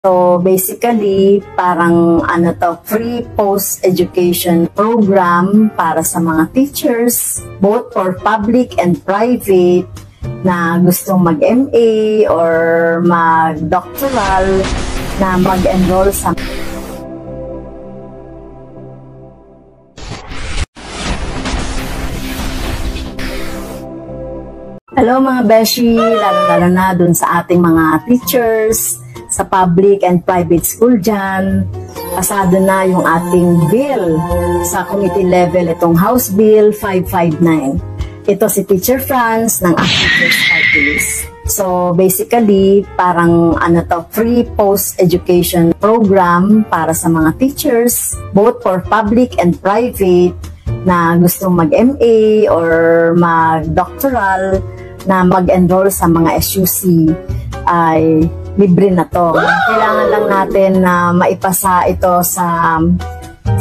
So basically, parang free post-education program para sa mga teachers, both for public and private, na gustong mag-MA or mag-doctoral, na mag-enroll sa Hello mga beshi, lalo na dun sa ating mga teachers, sa public and private school dyan. Pasado na yung ating bill sa committee level, itong House Bill 559. Ito si Teacher Franz ng Teachers Party List. So basically, parang free post-education program para sa mga teachers, both for public and private, na gustong mag-MA or mag-doctoral, na mag-enroll sa mga SUC ay libre na to. Kailangan lang natin na maipasa ito sa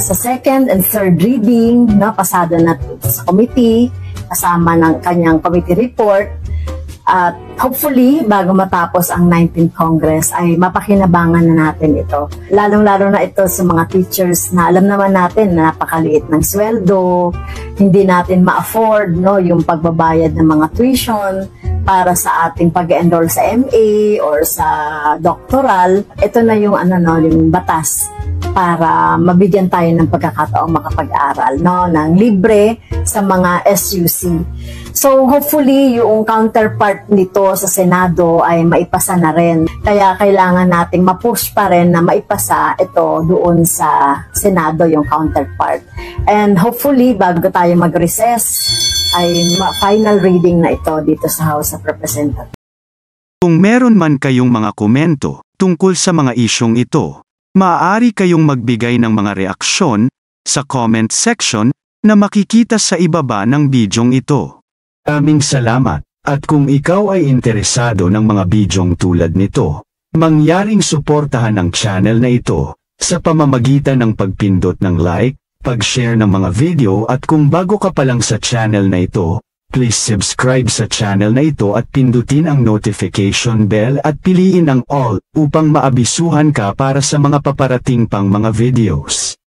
second and third reading, no? Pasado na sa committee, kasama ng kanyang committee report. At hopefully, bago matapos ang 19th Congress, ay mapakinabangan na natin ito. Lalong-lalo na ito sa mga teachers na alam naman natin na napakaliit ng sweldo, hindi natin ma-afford, no, yung pagbabayad ng mga tuition para sa ating pag-enroll sa MA or sa doctoral. Ito na yung yung batas para mabigyan tayo ng pagkakataong makapag-aral, no, ng libre sa mga SUC. So hopefully yung counterpart nito sa Senado ay maipasa na rin. Kaya kailangan nating ma-push pa rin na maipasa ito doon sa Senado, yung counterpart. And hopefully bago tayo mag-recess ay final reading na ito dito sa House of Representatives. Kung meron man kayong mga komento tungkol sa mga isyong ito, maaari kayong magbigay ng mga reaksyon sa comment section na makikita sa ibaba ng bidyong ito. Maraming salamat, at kung ikaw ay interesado ng mga bidyong tulad nito, mangyaring suportahan ang channel na ito sa pamamagitan ng pagpindot ng like, pag-share ng mga video, at kung bago ka pa lang sa channel na ito, please subscribe sa channel na ito at pindutin ang notification bell at piliin ang all upang maabisuhan ka para sa mga paparating pang mga videos.